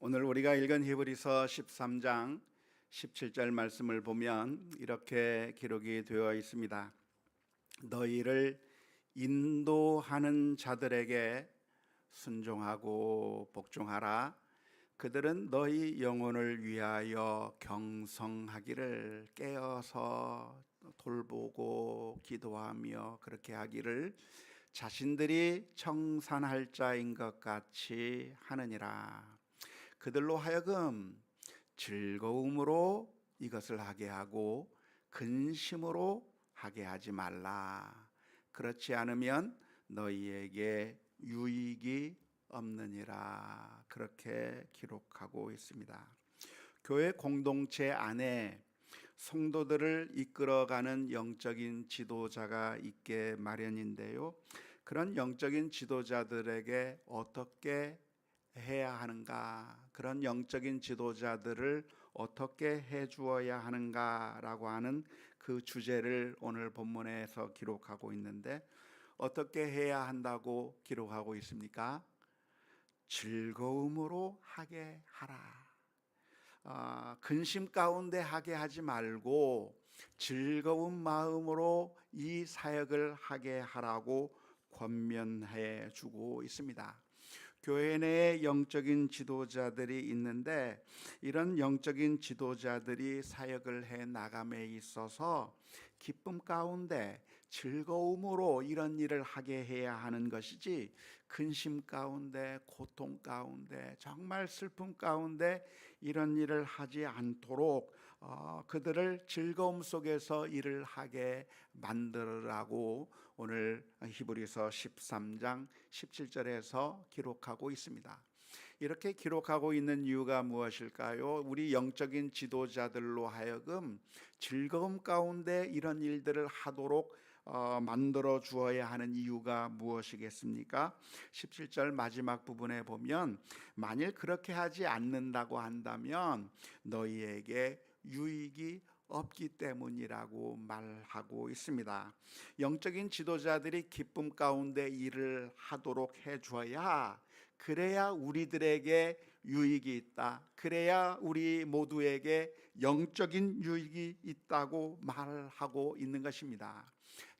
오늘 우리가 읽은 히브리서 13장 17절 말씀을 보면 이렇게 기록이 되어 있습니다. 너희를 인도하는 자들에게 순종하고 복종하라. 그들은 너희 영혼을 위하여 경성하기를, 깨어서 돌보고 기도하며 그렇게 하기를 자신들이 청산할 자인 것 같이 하느니라. 그들로 하여금 즐거움으로 이것을 하게 하고 근심으로 하게 하지 말라. 그렇지 않으면 너희에게 유익이 없느니라. 그렇게 기록하고 있습니다. 교회 공동체 안에 성도들을 이끌어가는 영적인 지도자가 있게 마련인데요, 그런 영적인 지도자들에게 어떻게 해야 하는가, 그런 영적인 지도자들을 어떻게 해 주어야 하는가라고 하는 그 주제를 오늘 본문에서 기록하고 있는데, 어떻게 해야 한다고 기록하고 있습니까? 즐거움으로 하게 하라. 근심 가운데 하게 하지 말고 즐거운 마음으로 이 사역을 하게 하라고 권면해 주고 있습니다. 교회 내에 영적인 지도자들이 있는데, 이런 영적인 지도자들이 사역을 해 나감에 있어서 기쁨 가운데 즐거움으로 이런 일을 하게 해야 하는 것이지, 근심 가운데, 고통 가운데, 정말 슬픔 가운데 이런 일을 하지 않도록 그들을 즐거움 속에서 일을 하게 만들라고 오늘 히브리서 13장 17절에서 기록하고 있습니다. 이렇게 기록하고 있는 이유가 무엇일까요? 우리 영적인 지도자들로 하여금 즐거움 가운데 이런 일들을 하도록 만들어 주어야 하는 이유가 무엇이겠습니까? 17절 마지막 부분에 보면, 만일 그렇게 하지 않는다고 한다면 너희에게 유익이 없기 때문이라고 말하고 있습니다. 영적인 지도자들이 기쁨 가운데 일을 하도록 해줘야, 그래야 우리들에게 유익이 있다, 그래야 우리 모두에게 영적인 유익이 있다고 말하고 있는 것입니다.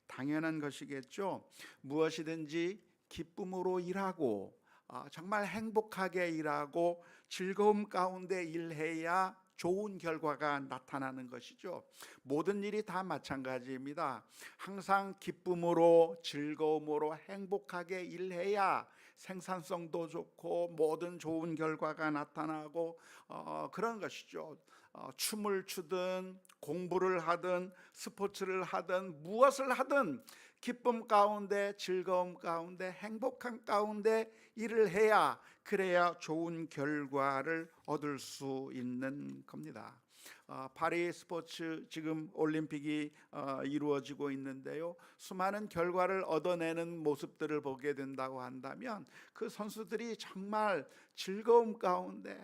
당연한 것이겠죠. 무엇이든지 기쁨으로 일하고 정말 행복하게 일하고 즐거움 가운데 일해야 좋은 결과가 나타나는 것이죠. 모든 일이 다 마찬가지입니다. 항상 기쁨으로, 즐거움으로, 행복하게 일해야 생산성도 좋고 모든 좋은 결과가 나타나고 그런 것이죠. 춤을 추든 공부를 하든 스포츠를 하든 무엇을 하든 기쁨 가운데, 즐거움 가운데, 행복한 가운데 일을 해야, 그래야 좋은 결과를 얻을 수 있는 겁니다. 파리 스포츠 지금 올림픽이 이루어지고 있는데요, 수많은 결과를 얻어내는 모습들을 보게 된다고 한다면 그 선수들이 정말 즐거움 가운데,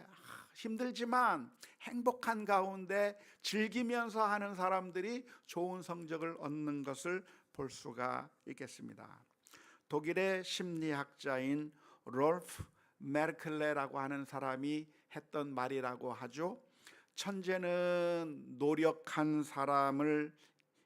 힘들지만 행복한 가운데 즐기면서 하는 사람들이 좋은 성적을 얻는 것을 볼 수가 있겠습니다. 독일의 심리학자인 롤프 메르클레라고 하는 사람이 했던 말이라고 하죠. 천재는 노력한 사람을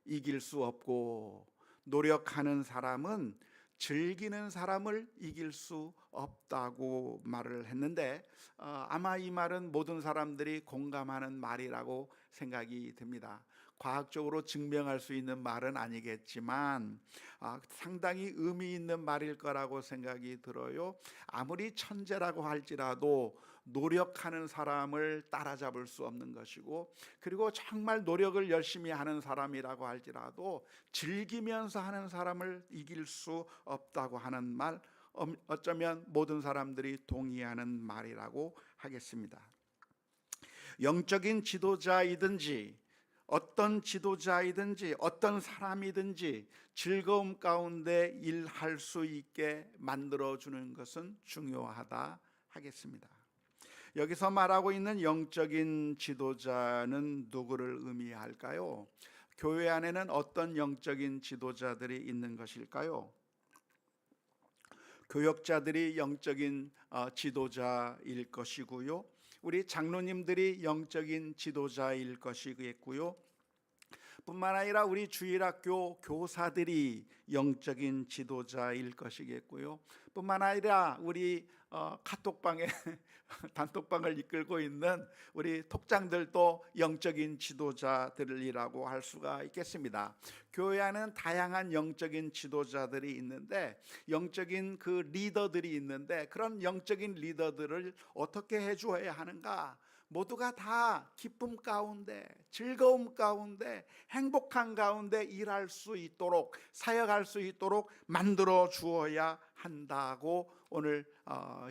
이길 수 없고, 노력하는 사람은 즐기는 사람을 이길 수 없다고 말을 했는데, 아마 이 말은 모든 사람들이 공감하는 말이라고 생각이 듭니다. 과학적으로 증명할 수 있는 말은 아니겠지만 상당히 의미 있는 말일 거라고 생각이 들어요. 아무리 천재라고 할지라도 노력하는 사람을 따라잡을 수 없는 것이고, 그리고 정말 노력을 열심히 하는 사람이라고 할지라도 즐기면서 하는 사람을 이길 수 없다고 하는 말, 어쩌면 모든 사람들이 동의하는 말이라고 하겠습니다. 영적인 지도자이든지 어떤 지도자이든지 어떤 사람이든지 즐거움 가운데 일할 수 있게 만들어주는 것은 중요하다 하겠습니다. 여기서 말하고 있는 영적인 지도자는 누구를 의미할까요? 교회 안에는 어떤 영적인 지도자들이 있는 것일까요? 교역자들이 영적인 지도자일 것이고요, 우리 장로님들이 영적인 지도자일 것이겠고요. 뿐만 아니라 우리 주일학교 교사들이 영적인 지도자일 것이겠고요. 뿐만 아니라 우리 카톡방에 단톡방을 이끌고 있는 우리 톡장들도 영적인 지도자들이라고 할 수가 있겠습니다. 교회 안에는 다양한 영적인 지도자들이 있는데, 영적인 그 리더들이 있는데, 그런 영적인 리더들을 어떻게 해주어야 하는가? 모두가 다 기쁨 가운데, 즐거움 가운데, 행복한 가운데 일할 수 있도록, 사역할 수 있도록 만들어 주어야 한다고 오늘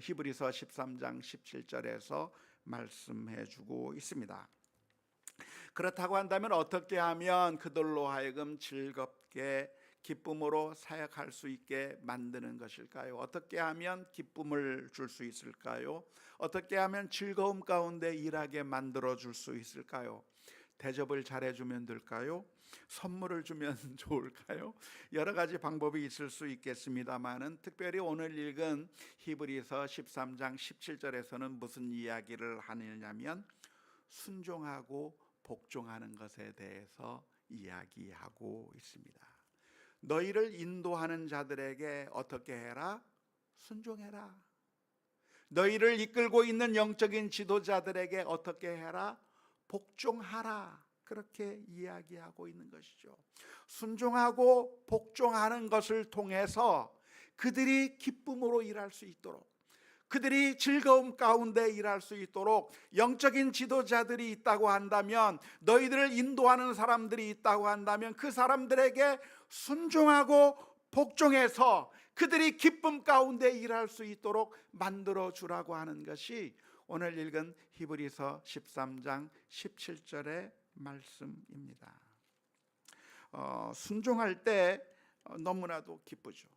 히브리서 13장 17절에서 말씀해 주고 있습니다. 그렇다고 한다면 어떻게 하면 그들로 하여금 즐겁게 기쁨으로 사역할 수 있게 만드는 것일까요? 어떻게 하면 기쁨을 줄 수 있을까요? 어떻게 하면 즐거움 가운데 일하게 만들어 줄 수 있을까요? 대접을 잘해주면 될까요? 선물을 주면 좋을까요? 여러 가지 방법이 있을 수 있겠습니다만은, 특별히 오늘 읽은 히브리서 13장 17절에서는 무슨 이야기를 하느냐면 순종하고 복종하는 것에 대해서 이야기하고 있습니다. 너희를 인도하는 자들에게 어떻게 해라? 순종해라. 너희를 이끌고 있는 영적인 지도자들에게 어떻게 해라? 복종하라. 그렇게 이야기하고 있는 것이죠. 순종하고 복종하는 것을 통해서 그들이 기쁨으로 일할 수 있도록, 그들이 즐거움 가운데 일할 수 있도록 영적인 지도자들이 있다고 한다면, 너희들을 인도하는 사람들이 있다고 한다면 그 사람들에게 순종하고 복종해서 그들이 기쁨 가운데 일할 수 있도록 만들어 주라고 하는 것이 오늘 읽은 히브리서 13장 17절의 말씀입니다. 순종할 때 너무나도 기쁘죠.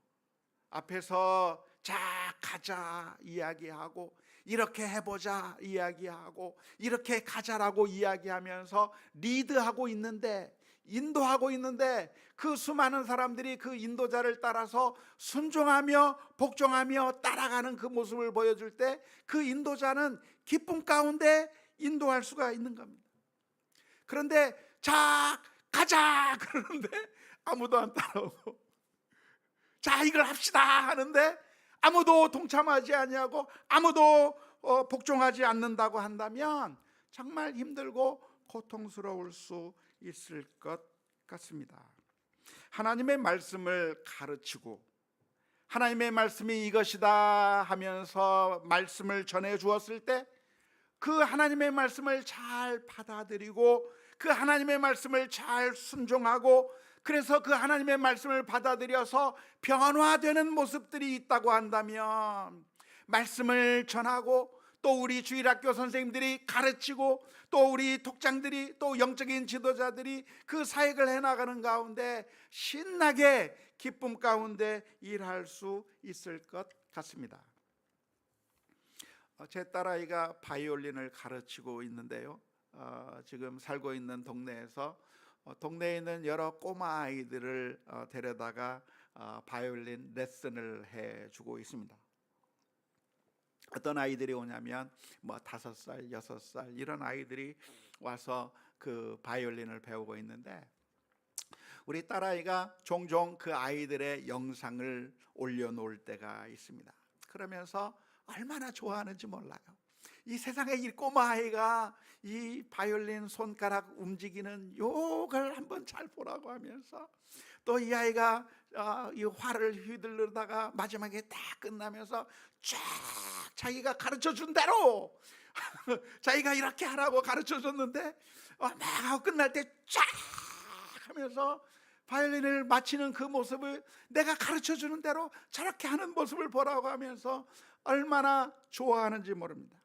앞에서 자 가자 이야기하고, 이렇게 해보자 이야기하고, 이렇게 가자라고 이야기하면서 리드하고 있는데, 인도하고 있는데, 그 수많은 사람들이 그 인도자를 따라서 순종하며 복종하며 따라가는 그 모습을 보여줄 때 그 인도자는 기쁨 가운데 인도할 수가 있는 겁니다. 그런데 자 가자 그러는데 아무도 안 따라오고, 자 이걸 합시다 하는데 아무도 동참하지 아니하고 아무도 복종하지 않는다고 한다면 정말 힘들고 고통스러울 수 있을 것 같습니다. 하나님의 말씀을 가르치고 하나님의 말씀이 이것이다 하면서 말씀을 전해 주었을 때 그 하나님의 말씀을 잘 받아들이고 그 하나님의 말씀을 잘 순종하고, 그래서 그 하나님의 말씀을 받아들여서 변화되는 모습들이 있다고 한다면, 말씀을 전하고 또 우리 주일학교 선생님들이 가르치고 또 우리 톡장들이 또 영적인 지도자들이 그 사역을 해나가는 가운데 신나게 기쁨 가운데 일할 수 있을 것 같습니다. 제 딸아이가 바이올린을 가르치고 있는데요, 지금 살고 있는 동네에서 동네에 있는 여러 꼬마 아이들을 데려다가 바이올린 레슨을 해주고 있습니다. 어떤 아이들이 오냐면 5살, 6살 이런 아이들이 와서 그 바이올린을 배우고 있는데, 우리 딸아이가 종종 그 아이들의 영상을 올려놓을 때가 있습니다. 그러면서 얼마나 좋아하는지 몰라요. 이 세상에 이 꼬마 아이가 이 바이올린 손가락 움직이는 요걸 한번 잘 보라고 하면서, 또 이 아이가 이 활을 휘두르다가 마지막에 다 끝나면서 쫙 자기가 가르쳐 준 대로 자기가 이렇게 하라고 가르쳐 줬는데 막 하고 끝날 때 쫙 하면서 바이올린을 마치는 그 모습을 내가 가르쳐 주는 대로 저렇게 하는 모습을 보라고 하면서 얼마나 좋아하는지 모릅니다.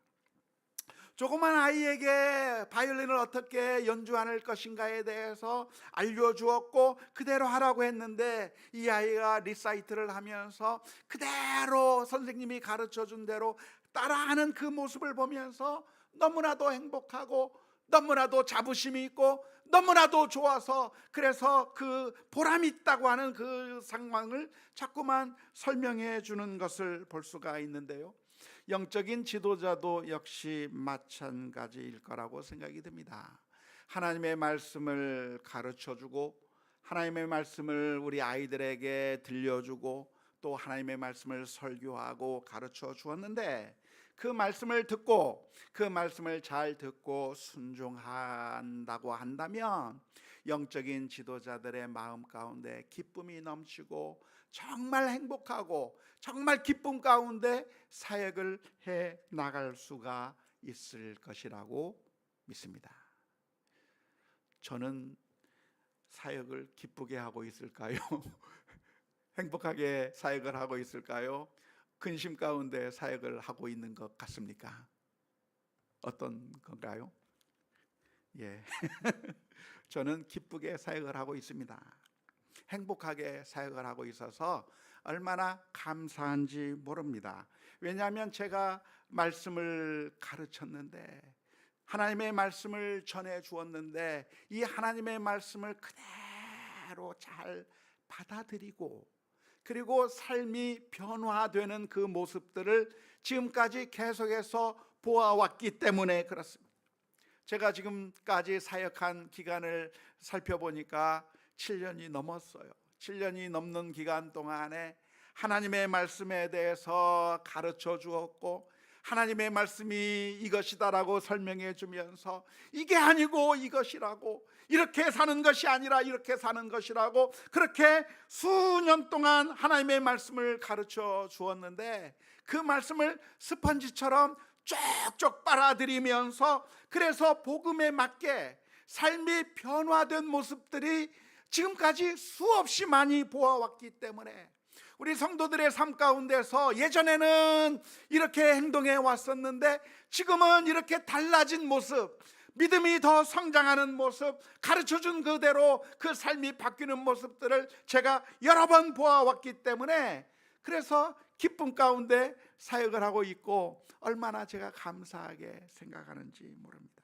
조그만 아이에게 바이올린을 어떻게 연주할 것인가에 대해서 알려주었고 그대로 하라고 했는데, 이 아이가 리사이트를 하면서 그대로 선생님이 가르쳐준 대로 따라하는 그 모습을 보면서 너무나도 행복하고 너무나도 자부심이 있고 너무나도 좋아서, 그래서 그 보람이 있다고 하는 그 상황을 자꾸만 설명해 주는 것을 볼 수가 있는데요, 영적인 지도자도 역시 마찬가지일 거라고 생각이 듭니다. 하나님의 말씀을 가르쳐주고 하나님의 말씀을 우리 아이들에게 들려주고 또 하나님의 말씀을 설교하고 가르쳐 주었는데, 그 말씀을 듣고 그 말씀을 잘 듣고 순종한다고 한다면 영적인 지도자들의 마음 가운데 기쁨이 넘치고 정말 행복하고 정말 기쁨 가운데 사역을 해 나갈 수가 있을 것이라고 믿습니다. 저는 사역을 기쁘게 하고 있을까요? 행복하게 사역을 하고 있을까요? 근심 가운데 사역을 하고 있는 것 같습니까? 어떤 건가요? 예. 저는 기쁘게 사역을 하고 있습니다. 행복하게 사역을 하고 있어서 얼마나 감사한지 모릅니다. 왜냐하면 제가 말씀을 가르쳤는데, 하나님의 말씀을 전해 주었는데, 이 하나님의 말씀을 그대로 잘 받아들이고 그리고 삶이 변화되는 그 모습들을 지금까지 계속해서 보아왔기 때문에 그렇습니다. 제가 지금까지 사역한 기간을 살펴보니까 7년이 넘었어요. 7년이 넘는 기간 동안에 하나님의 말씀에 대해서 가르쳐 주었고, 하나님의 말씀이 이것이다라고 설명해 주면서 이게 아니고 이것이라고, 이렇게 사는 것이 아니라 이렇게 사는 것이라고, 그렇게 수년 동안 하나님의 말씀을 가르쳐 주었는데, 그 말씀을 스펀지처럼 쪽쪽 빨아들이면서 그래서 복음에 맞게 삶이 변화된 모습들이 지금까지 수없이 많이 보아왔기 때문에 우리 성도들의 삶 가운데서 예전에는 이렇게 행동해 왔었는데 지금은 이렇게 달라진 모습, 믿음이 더 성장하는 모습, 가르쳐준 그대로 그 삶이 바뀌는 모습들을 제가 여러 번 보아왔기 때문에 그래서 기쁨 가운데 사역을 하고 있고 얼마나 제가 감사하게 생각하는지 모릅니다.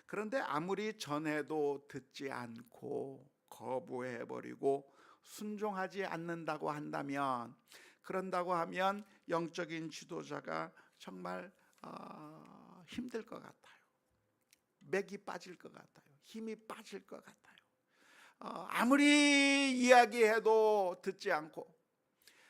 그런데 아무리 전해도 듣지 않고 거부해버리고 순종하지 않는다고 한다면, 그런다고 하면 영적인 지도자가 정말 힘들 것 같아요. 맥이 빠질 것 같아요. 힘이 빠질 것 같아요. 아무리 이야기해도 듣지 않고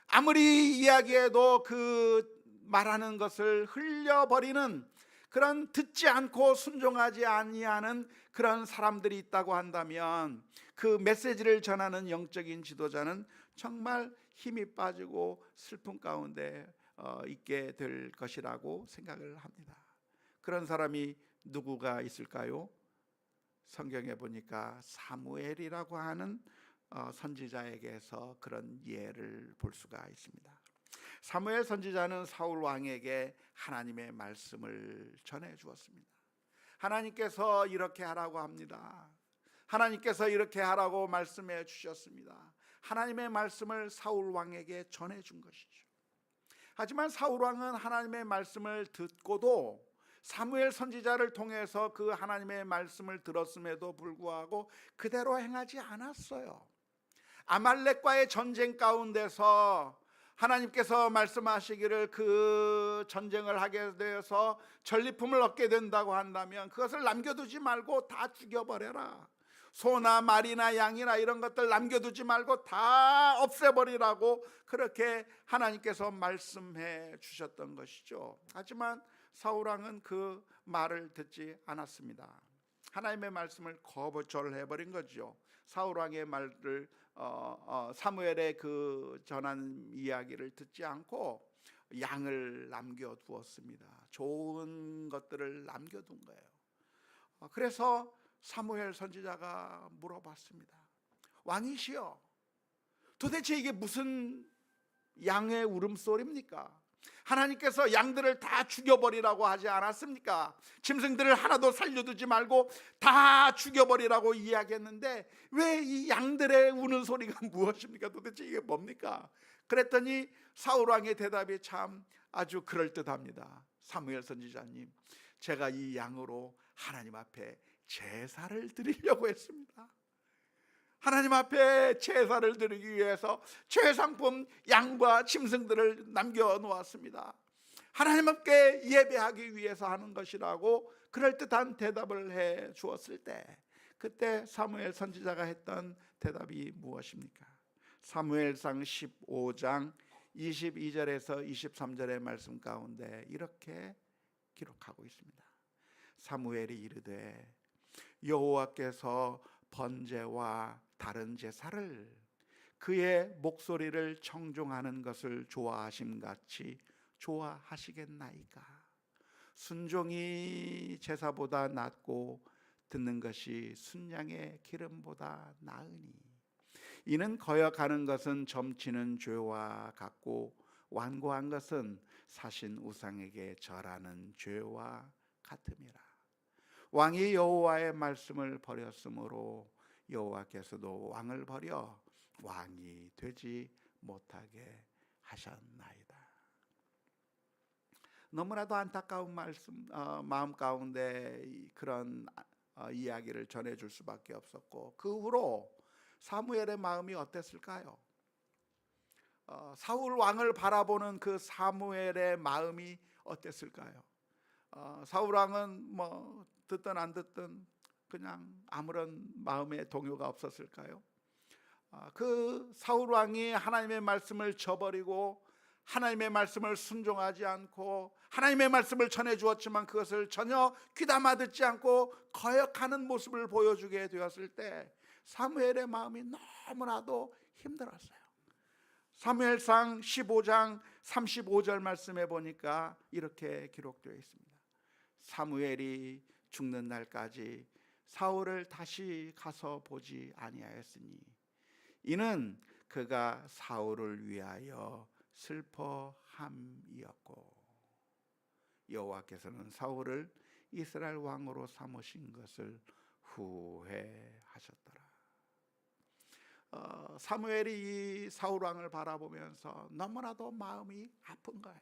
아무리 이야기해도 그 말하는 것을 흘려버리는 그런, 듣지 않고 순종하지 아니하는 그런 사람들이 있다고 한다면 그 메시지를 전하는 영적인 지도자는 정말 힘이 빠지고 슬픔 가운데 있게 될 것이라고 생각을 합니다. 그런 사람이 누구가 있을까요? 성경에 보니까 사무엘이라고 하는 선지자에게서 그런 예를 볼 수가 있습니다. 사무엘 선지자는 사울 왕에게 하나님의 말씀을 전해 주었습니다. 하나님께서 이렇게 하라고 합니다. 하나님께서 이렇게 하라고 말씀해 주셨습니다. 하나님의 말씀을 사울 왕에게 전해 준 것이죠. 하지만 사울 왕은 하나님의 말씀을 듣고도 사무엘 선지자를 통해서 그 하나님의 말씀을 들었음에도 불구하고 그대로 행하지 않았어요. 아말렉과의 전쟁 가운데서 하나님께서 말씀하시기를 그 전쟁을 하게 되어서 전리품을 얻게 된다고 한다면 그것을 남겨두지 말고 다 죽여버려라. 소나 말이나 양이나 이런 것들 남겨두지 말고 다 없애버리라고 그렇게 하나님께서 말씀해 주셨던 것이죠. 하지만 사울왕은 그 말을 듣지 않았습니다. 하나님의 말씀을 거절해버린 거죠. 사울왕의 말을 사무엘의 그 전한 이야기를 듣지 않고 양을 남겨두었습니다. 좋은 것들을 남겨둔 거예요. 그래서 사무엘 선지자가 물어봤습니다. 왕이시여, 도대체 이게 무슨 양의 울음소리입니까? 하나님께서 양들을 다 죽여버리라고 하지 않았습니까? 짐승들을 하나도 살려두지 말고 다 죽여버리라고 이야기했는데 왜 이 양들의 우는 소리가 무엇입니까? 도대체 이게 뭡니까? 그랬더니 사울왕의 대답이 참 아주 그럴듯합니다. 사무엘 선지자님, 제가 이 양으로 하나님 앞에 제사를 드리려고 했습니다. 하나님 앞에 제사를 드리기 위해서 최상품 양과 짐승들을 남겨놓았습니다. 하나님 앞에 예배하기 위해서 하는 것이라고 그럴듯한 대답을 해 주었을 때, 그때 사무엘 선지자가 했던 대답이 무엇입니까? 사무엘상 15장 22절에서 23절의 말씀 가운데 이렇게 기록하고 있습니다. 사무엘이 이르되 여호와께서 번제와 다른 제사를 그의 목소리를 청종하는 것을 좋아하심같이 좋아하시겠나이까? 순종이 제사보다 낫고 듣는 것이 순양의 기름보다 나으니, 이는 거역하는 것은 점치는 죄와 같고 완고한 것은 사신 우상에게 절하는 죄와 같음이라. 왕이 여호와의 말씀을 버렸으므로 여호와께서도 왕을 버려 왕이 되지 못하게 하셨나이다. 너무나도 안타까운 마음 가운데 그런 이야기를 전해줄 수밖에 없었고, 그 후로 사무엘의 마음이 어땠을까요? 사울 왕을 바라보는 그 사무엘의 마음이 어땠을까요? 사울 왕은 뭐 듣든 안 듣든 그냥 아무런 마음의 동요가 없었을까요? 그 사울 왕이 하나님의 말씀을 저버리고 하나님의 말씀을 순종하지 않고 하나님의 말씀을 전해주었지만 그것을 전혀 귀담아 듣지 않고 거역하는 모습을 보여주게 되었을 때 사무엘의 마음이 너무나도 힘들었어요. 사무엘상 15장 35절 말씀에 보니까 이렇게 기록되어 있습니다. 사무엘이 죽는 날까지 사울을 다시 가서 보지 아니하였으니 이는 그가 사울을 위하여 슬퍼함이었고 여호와께서는 사울을 이스라엘 왕으로 삼으신 것을 후회하셨더라. 사무엘이 이 사울 왕을 바라보면서 너무나도 마음이 아픈 거예요.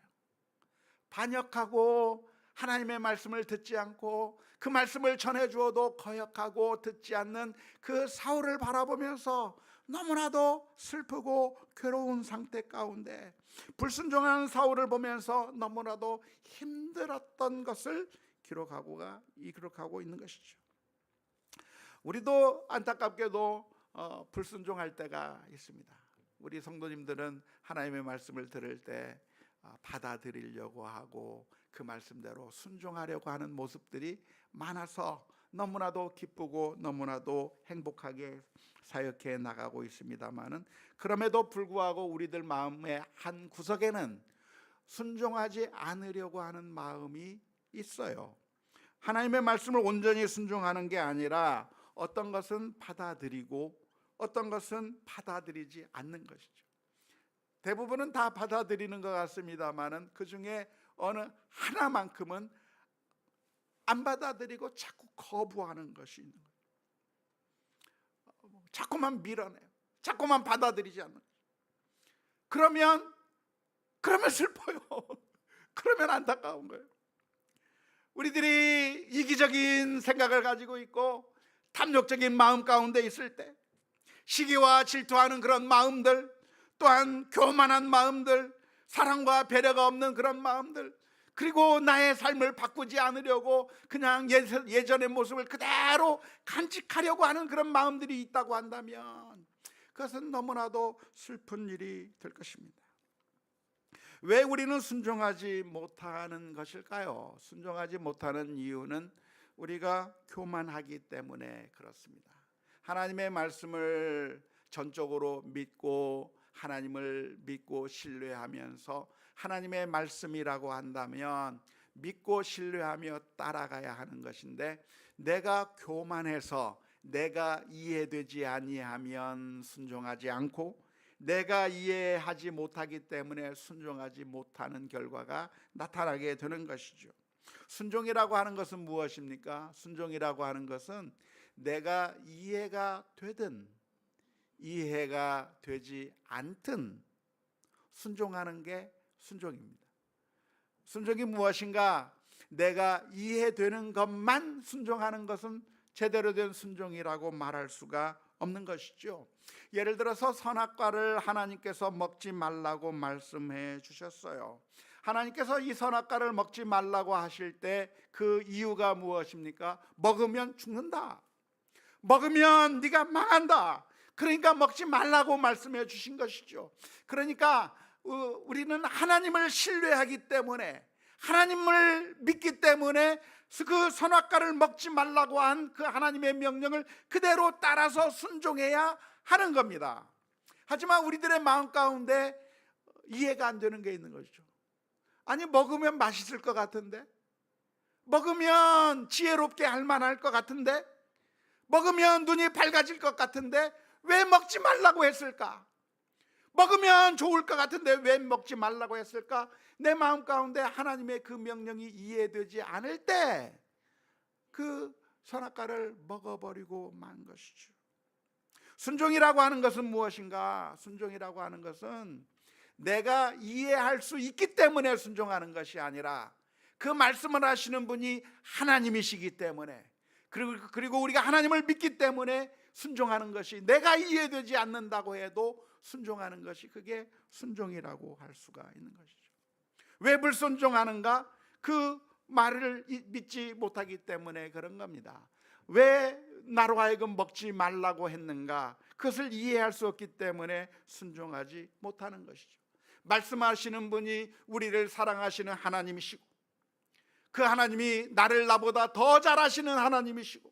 반역하고 하나님의 말씀을 듣지 않고 그 말씀을 전해주어도 거역하고 듣지 않는 그 사울을 바라보면서 너무나도 슬프고 괴로운 상태 가운데 불순종하는 사울을 보면서 너무나도 힘들었던 것을 기록하고 있는 것이죠. 우리도 안타깝게도 불순종할 때가 있습니다. 우리 성도님들은 하나님의 말씀을 들을 때 받아들이려고 하고 그 말씀대로 순종하려고 하는 모습들이 많아서 너무나도 기쁘고 너무나도 행복하게 사역해 나가고 있습니다만은, 그럼에도 불구하고 우리들 마음의 한 구석에는 순종하지 않으려고 하는 마음이 있어요. 하나님의 말씀을 온전히 순종하는 게 아니라 어떤 것은 받아들이고 어떤 것은 받아들이지 않는 것이죠. 대부분은 다 받아들이는 것 같습니다만은 그 중에 어느 하나만큼은 안 받아들이고 자꾸 거부하는 것이 있는 거예요. 자꾸만 밀어내요. 자꾸만 받아들이지 않는 거예요. 그러면 슬퍼요. 그러면 안타까운 거예요. 우리들이 이기적인 생각을 가지고 있고 탐욕적인 마음 가운데 있을 때, 시기와 질투하는 그런 마음들, 또한 교만한 마음들, 사랑과 배려가 없는 그런 마음들, 그리고 나의 삶을 바꾸지 않으려고 그냥 예전의 모습을 그대로 간직하려고 하는 그런 마음들이 있다고 한다면 그것은 너무나도 슬픈 일이 될 것입니다. 왜 우리는 순종하지 못하는 것일까요? 순종하지 못하는 이유는 우리가 교만하기 때문에 그렇습니다. 하나님의 말씀을 전적으로 믿고 하나님을 믿고 신뢰하면서 하나님의 말씀이라고 한다면 믿고 신뢰하며 따라가야 하는 것인데, 내가 교만해서 내가 이해되지 아니하면 순종하지 않고 내가 이해하지 못하기 때문에 순종하지 못하는 결과가 나타나게 되는 것이죠. 순종이라고 하는 것은 무엇입니까? 순종이라고 하는 것은 내가 이해가 되든 이해가 되지 않든 순종하는 게 순종입니다. 순종이 무엇인가? 내가 이해되는 것만 순종하는 것은 제대로 된 순종이라고 말할 수가 없는 것이죠. 예를 들어서 선악과를 하나님께서 먹지 말라고 말씀해 주셨어요. 하나님께서 이 선악과를 먹지 말라고 하실 때 그 이유가 무엇입니까? 먹으면 죽는다, 먹으면 네가 망한다, 그러니까 먹지 말라고 말씀해 주신 것이죠. 그러니까 우리는 하나님을 신뢰하기 때문에, 하나님을 믿기 때문에 그 선악과를 먹지 말라고 한 그 하나님의 명령을 그대로 따라서 순종해야 하는 겁니다. 하지만 우리들의 마음 가운데 이해가 안 되는 게 있는 거죠. 아니, 먹으면 맛있을 것 같은데, 먹으면 지혜롭게 할 만할 것 같은데, 먹으면 눈이 밝아질 것 같은데 왜 먹지 말라고 했을까? 먹으면 좋을 것 같은데 왜 먹지 말라고 했을까? 내 마음 가운데 하나님의 그 명령이 이해되지 않을 때 그 선악과를 먹어버리고 만 것이죠. 순종이라고 하는 것은 무엇인가? 순종이라고 하는 것은 내가 이해할 수 있기 때문에 순종하는 것이 아니라 그 말씀을 하시는 분이 하나님이시기 때문에, 그리고 우리가 하나님을 믿기 때문에 순종하는 것이, 내가 이해되지 않는다고 해도 순종하는 것이, 그게 순종이라고 할 수가 있는 것이죠. 왜 불순종하는가? 그 말을 믿지 못하기 때문에 그런 겁니다. 왜 나로 하여금 먹지 말라고 했는가? 그것을 이해할 수 없기 때문에 순종하지 못하는 것이죠. 말씀하시는 분이 우리를 사랑하시는 하나님이시고, 그 하나님이 나를 나보다 더 잘 아시는 하나님이시고,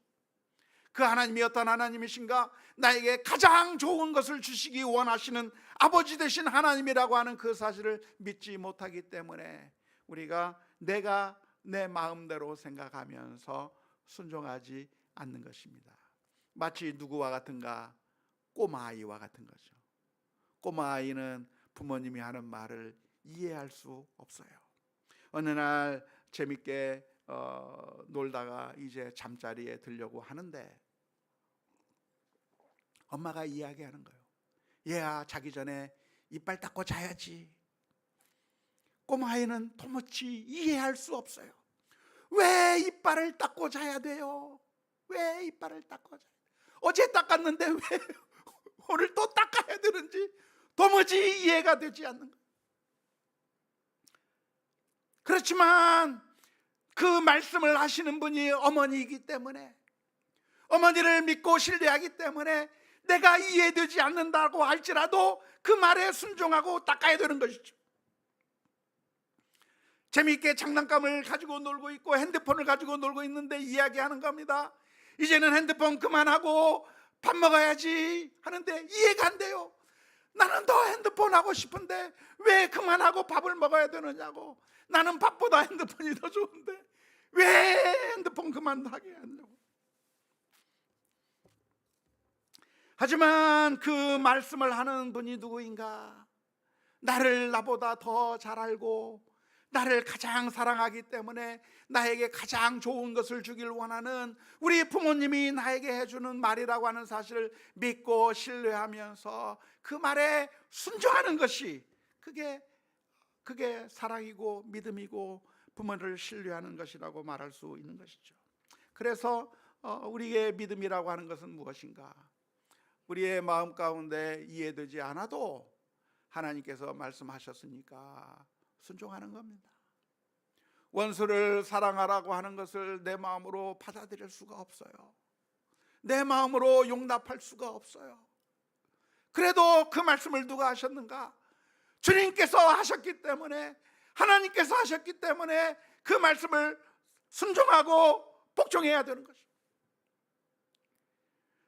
그 하나님이 어떤 하나님이신가? 나에게 가장 좋은 것을 주시기 원하시는 아버지 되신 하나님이라고 하는 그 사실을 믿지 못하기 때문에 우리가 내가 내 마음대로 생각하면서 순종하지 않는 것입니다. 마치 누구와 같은가? 꼬마아이와 같은 거죠. 꼬마아이는 부모님이 하는 말을 이해할 수 없어요. 어느 날 재밌게 놀다가 이제 잠자리에 들려고 하는데 엄마가 이야기하는 거예요. 얘야, 자기 전에 이빨 닦고 자야지. 꼬마아이는 도무지 이해할 수 없어요. 왜 이빨을 닦고 자야 돼요? 왜 이빨을 닦고 자야 돼요? 어제 닦았는데 왜 오늘 또 닦아야 되는지 도무지 이해가 되지 않는 거예요. 그렇지만 그 말씀을 하시는 분이 어머니이기 때문에, 어머니를 믿고 신뢰하기 때문에 내가 이해되지 않는다고 할지라도 그 말에 순종하고 닦아야 되는 것이죠. 재미있게 장난감을 가지고 놀고 있고 핸드폰을 가지고 놀고 있는데 이야기하는 겁니다. 이제는 핸드폰 그만하고 밥 먹어야지 하는데 이해가 안 돼요. 나는 더 핸드폰 하고 싶은데 왜 그만하고 밥을 먹어야 되느냐고. 나는 밥보다 핸드폰이 더 좋은데 왜 핸드폰 그만하게 하냐고. 하지만 그 말씀을 하는 분이 누구인가? 나를 나보다 더 잘 알고 나를 가장 사랑하기 때문에 나에게 가장 좋은 것을 주길 원하는 우리 부모님이 나에게 해주는 말이라고 하는 사실을 믿고 신뢰하면서 그 말에 순종하는 것이, 그게 사랑이고 믿음이고 부모를 신뢰하는 것이라고 말할 수 있는 것이죠. 그래서 우리의 믿음이라고 하는 것은 무엇인가? 우리의 마음 가운데 이해되지 않아도 하나님께서 말씀하셨으니까 순종하는 겁니다. 원수를 사랑하라고 하는 것을 내 마음으로 받아들일 수가 없어요. 내 마음으로 용납할 수가 없어요. 그래도 그 말씀을 누가 하셨는가? 주님께서 하셨기 때문에, 하나님께서 하셨기 때문에 그 말씀을 순종하고 복종해야 되는 것이죠.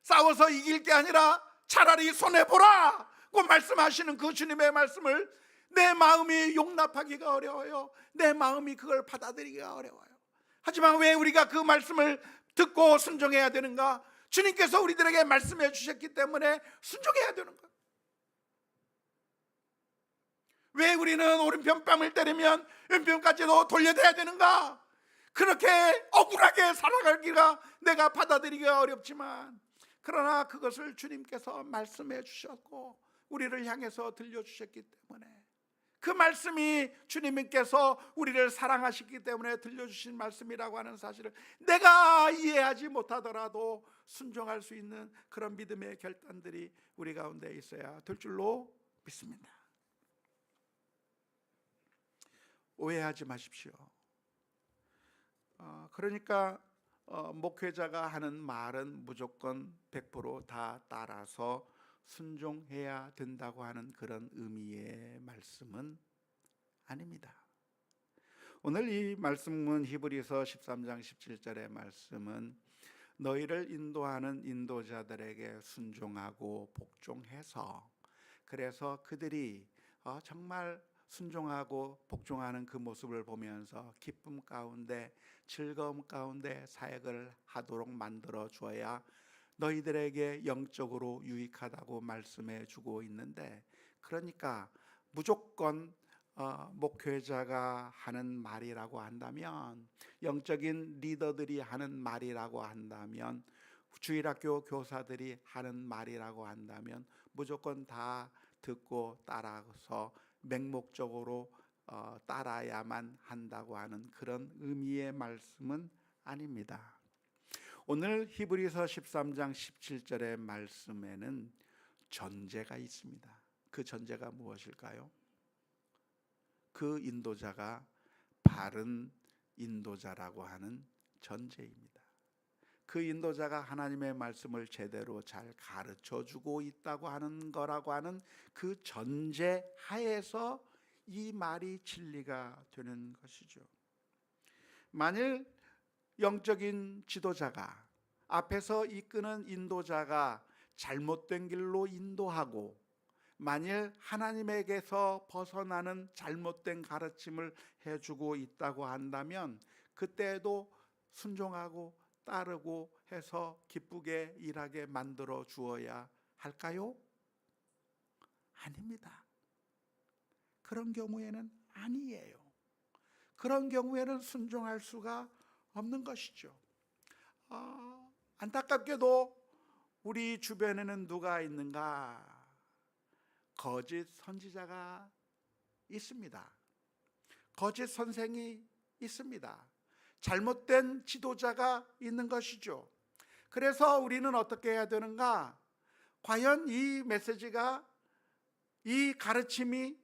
싸워서 이길 게 아니라 차라리 손해보라고 말씀하시는 그 주님의 말씀을 내 마음이 용납하기가 어려워요. 내 마음이 그걸 받아들이기가 어려워요. 하지만 왜 우리가 그 말씀을 듣고 순종해야 되는가? 주님께서 우리들에게 말씀해 주셨기 때문에 순종해야 되는 거예요. 왜 우리는 오른편 뺨을 때리면 왼편까지도 돌려대야 되는가? 그렇게 억울하게 살아가기가 내가 받아들이기가 어렵지만, 그러나 그것을 주님께서 말씀해 주셨고 우리를 향해서 들려주셨기 때문에 그 말씀이 주님께서 우리를 사랑하시기 때문에 들려주신 말씀이라고 하는 사실을 내가 이해하지 못하더라도 순종할 수 있는 그런 믿음의 결단들이 우리 가운데 있어야 될 줄로 믿습니다. 오해하지 마십시오. 그러니까 목회자가 하는 말은 무조건 100%다 따라서 순종해야 된다고 하는 그런 의미의 말씀은 아닙니다. 오늘 이 말씀은 히브리서 13장 17절의 말씀은 너희를 인도하는 인도자들에게 순종하고 복종해서, 그래서 그들이 정말 순종하고 복종하는 그 모습을 보면서 기쁨 가운데 즐거움 가운데 사역을 하도록 만들어 주어야 너희들에게 영적으로 유익하다고 말씀해 주고 있는데, 그러니까 무조건 목회자가 하는 말이라고 한다면, 영적인 리더들이 하는 말이라고 한다면, 주일학교 교사들이 하는 말이라고 한다면 무조건 다 듣고 따라서 맹목적으로 따라야만 한다고 하는 그런 의미의 말씀은 아닙니다. 오늘 히브리서 13장 17절의 말씀에는 전제가 있습니다. 그 전제가 무엇일까요? 그 인도자가 바른 인도자라고 하는 전제입니다. 그 인도자가 하나님의 말씀을 제대로 잘 가르쳐주고 있다고 하는 거라고 하는 그 전제 하에서 이 말이 진리가 되는 것이죠. 만일 영적인 지도자가, 앞에서 이끄는 인도자가 잘못된 길로 인도하고 만일 하나님에게서 벗어나는 잘못된 가르침을 해주고 있다고 한다면 그때도 순종하고 따르고 해서 기쁘게 일하게 만들어 주어야 할까요? 아닙니다. 그런 경우에는 아니에요. 그런 경우에는 순종할 수가 없는 것이죠. 안타깝게도 우리 주변에는 누가 있는가? 거짓 선지자가 있습니다. 거짓 선생이 있습니다. 잘못된 지도자가 있는 것이죠. 그래서 우리는 어떻게 해야 되는가? 과연 이 메시지가, 이 가르침이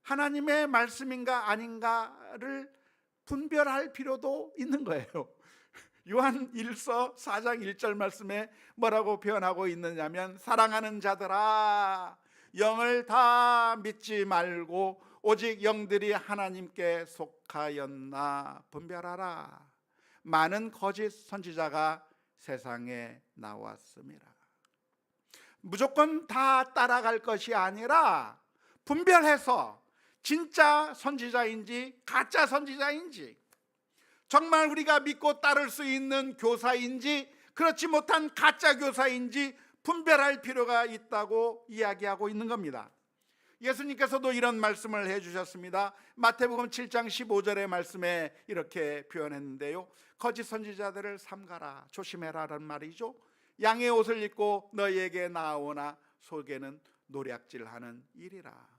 하나님의 말씀인가 아닌가를 분별할 필요도 있는 거예요. 요한 1서 4장 1절 말씀에 뭐라고 표현하고 있느냐면, 사랑하는 자들아 영을 다 믿지 말고 오직 영들이 하나님께 속하였나 분별하라. 많은 거짓 선지자가 세상에 나왔습니다. 무조건 다 따라갈 것이 아니라 분별해서 진짜 선지자인지 가짜 선지자인지, 정말 우리가 믿고 따를 수 있는 교사인지 그렇지 못한 가짜 교사인지 분별할 필요가 있다고 이야기하고 있는 겁니다. 예수님께서도 이런 말씀을 해주셨습니다. 마태복음 7장 15절의 말씀에 이렇게 표현했는데요, 거짓 선지자들을 삼가라, 조심해라라는 말이죠. 양의 옷을 입고 너희에게 나오나 속에는 노략질하는 일이라.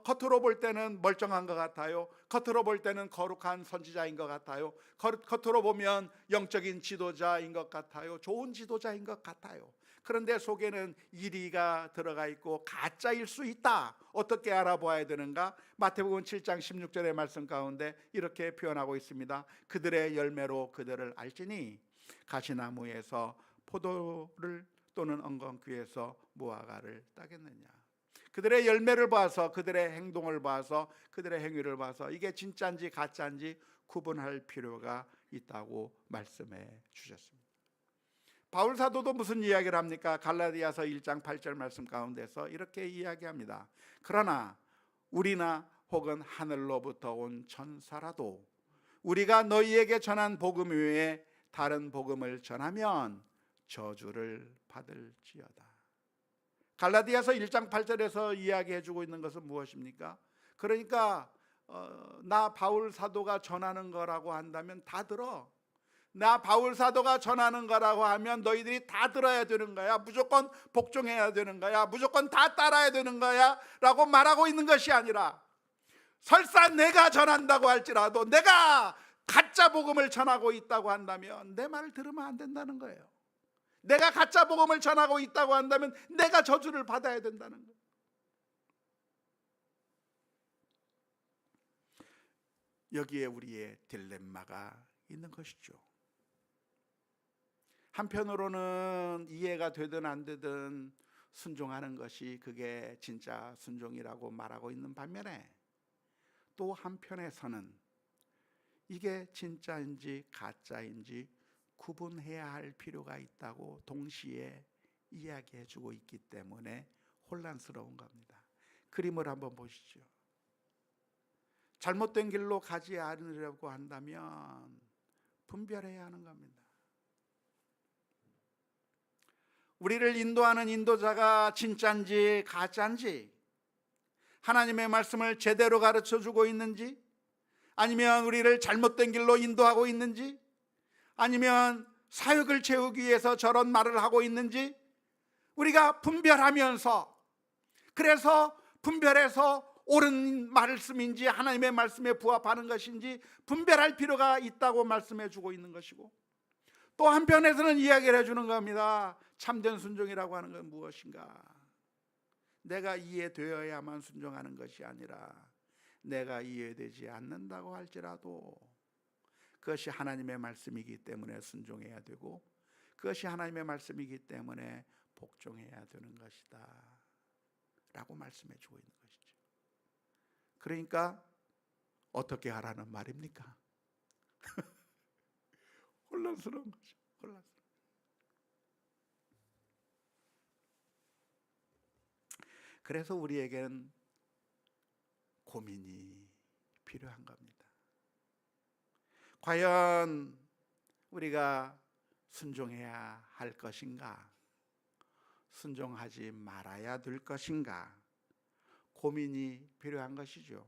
겉으로 볼 때는 멀쩡한 것 같아요. 겉으로 볼 때는 거룩한 선지자인 것 같아요. 겉으로 보면 영적인 지도자인 것 같아요. 좋은 지도자인 것 같아요. 그런데 속에는 이리가 들어가 있고 가짜일 수 있다. 어떻게 알아보아야 되는가? 마태복음 7장 16절의 말씀 가운데 이렇게 표현하고 있습니다. 그들의 열매로 그들을 알지니 가시나무에서 포도를 또는 엉겅퀴에서 무화과를 따겠느냐. 그들의 열매를 봐서, 그들의 행동을 봐서, 그들의 행위를 봐서 이게 진짜인지 가짜인지 구분할 필요가 있다고 말씀해 주셨습니다. 바울 사도도 무슨 이야기를 합니까? 갈라디아서 1장 8절 말씀 가운데서 이렇게 이야기합니다. 그러나 우리나 혹은 하늘로부터 온 천사라도 우리가 너희에게 전한 복음 외에 다른 복음을 전하면 저주를 받을지어다. 갈라디아서 1장 8절에서 이야기해주고 있는 것은 무엇입니까? 그러니까 나 바울 사도가 전하는 거라고 한다면 다 들어. 나 바울 사도가 전하는 거라고 하면 너희들이 다 들어야 되는 거야. 무조건 복종해야 되는 거야. 무조건 다 따라야 되는 거야 라고 말하고 있는 것이 아니라, 설사 내가 전한다고 할지라도, 내가 가짜 복음을 전하고 있다고 한다면 내 말을 들으면 안 된다는 거예요. 내가 가짜 복음을 전하고 있다고 한다면 내가 저주를 받아야 된다는 거예요. 여기에 우리의 딜레마가 있는 것이죠. 한편으로는 이해가 되든 안 되든 순종하는 것이 그게 진짜 순종이라고 말하고 있는 반면에, 또 한편에서는 이게 진짜인지 가짜인지 구분해야 할 필요가 있다고 동시에 이야기해 주고 있기 때문에 혼란스러운 겁니다. 그림을 한번 보시죠. 잘못된 길로 가지 않으려고 한다면 분별해야 하는 겁니다. 우리를 인도하는 인도자가 진짜인지 가짜인지, 하나님의 말씀을 제대로 가르쳐 주고 있는지, 아니면 우리를 잘못된 길로 인도하고 있는지, 아니면 사역을 채우기 위해서 저런 말을 하고 있는지 우리가 분별하면서, 그래서 분별해서 옳은 말씀인지 하나님의 말씀에 부합하는 것인지 분별할 필요가 있다고 말씀해 주고 있는 것이고, 또 한편에서는 이야기를 해주는 겁니다. 참된 순종이라고 하는 건 무엇인가? 내가 이해되어야만 순종하는 것이 아니라 내가 이해되지 않는다고 할지라도 그것이 하나님의 말씀이기 때문에 순종해야 되고, 그것이 하나님의 말씀이기 때문에 복종해야 되는 것이다 라고 말씀해 주고 있는 것이죠. 그러니까 어떻게 하라는 말입니까? 혼란스러운 거죠. 혼란스러운. 그래서 우리에게는 고민이 필요한 겁니다. 과연 우리가 순종해야 할 것인가? 순종하지 말아야 될 것인가? 고민이 필요한 것이죠.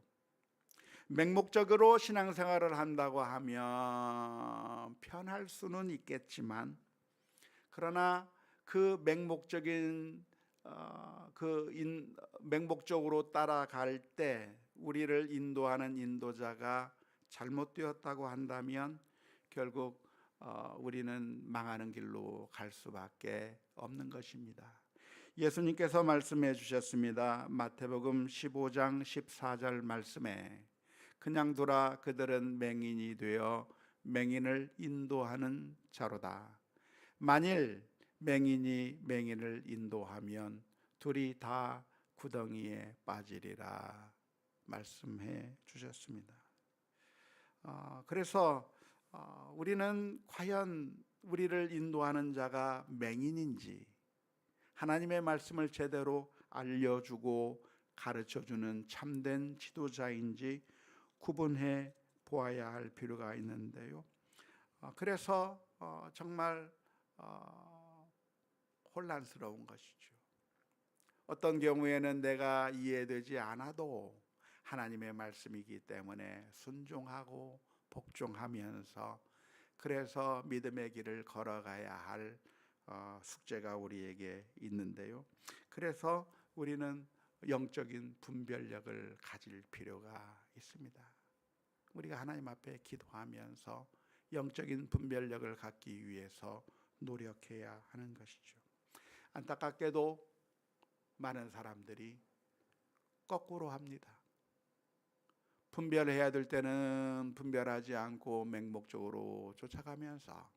맹목적으로 신앙생활을 한다고 하면 편할 수는 있겠지만, 그러나 그 맹목적인 맹목적으로 따라갈 때 우리를 인도하는 인도자가 잘못되었다고 한다면 결국 우리는 망하는 길로 갈 수밖에 없는 것입니다. 예수님께서 말씀해 주셨습니다. 마태복음 15장 14절 말씀에, 그냥 두라 그들은 맹인이 되어 맹인을 인도하는 자로다. 만일 맹인이 맹인을 인도하면 둘이 다 구덩이에 빠지리라 말씀해 주셨습니다. 그래서 우리는 과연 우리를 인도하는 자가 맹인인지, 하나님의 말씀을 제대로 알려주고 가르쳐주는 참된 지도자인지 구분해 보아야 할 필요가 있는데요. 그래서 정말 혼란스러운 것이죠. 어떤 경우에는 내가 이해되지 않아도 하나님의 말씀이기 때문에 순종하고 복종하면서, 그래서 믿음의 길을 걸어가야 할 숙제가 우리에게 있는데요. 그래서 우리는 영적인 분별력을 가질 필요가 있습니다. 우리가 하나님 앞에 기도하면서 영적인 분별력을 갖기 위해서 노력해야 하는 것이죠. 안타깝게도 많은 사람들이 거꾸로 합니다. 분별해야 될 때는 분별하지 않고 맹목적으로 쫓아가면서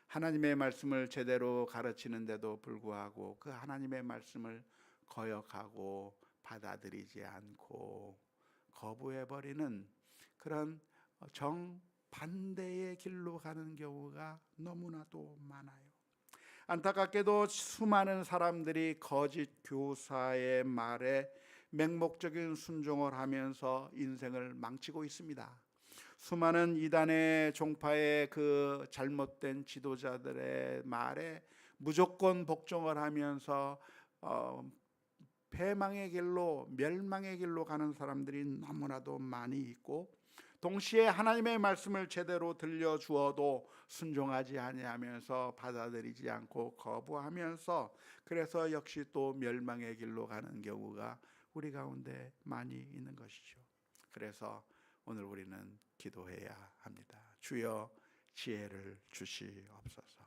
하나님의 말씀을 제대로 가르치는데도 불구하고 그 하나님의 말씀을 거역하고 받아들이지 않고 거부해버리는 그런 정반대의 길로 가는 경우가 너무나도 많아요. 안타깝게도 수많은 사람들이 거짓 교사의 말에 맹목적인 순종을 하면서 인생을 망치고 있습니다. 수많은 이단의 종파의 그 잘못된 지도자들의 말에 무조건 복종을 하면서 패망의 길로, 멸망의 길로 가는 사람들이 너무나도 많이 있고, 동시에 하나님의 말씀을 제대로 들려주어도 순종하지 아니하면서 받아들이지 않고 거부하면서, 그래서 역시 또 멸망의 길로 가는 경우가 우리 가운데 많이 있는 것이죠. 그래서 오늘 우리는 기도해야 합니다. 주여 지혜를 주시옵소서.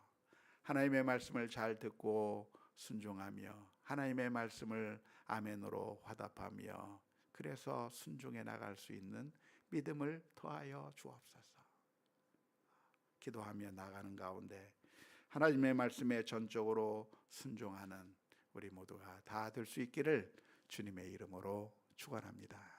하나님의 말씀을 잘 듣고 순종하며 하나님의 말씀을 아멘으로 화답하며 그래서 순종해 나갈 수 있는 믿음을 더하여 주옵소서. 기도하며 나가는 가운데 하나님의 말씀에 전적으로 순종하는 우리 모두가 다 될 수 있기를 주님의 이름으로 축원합니다.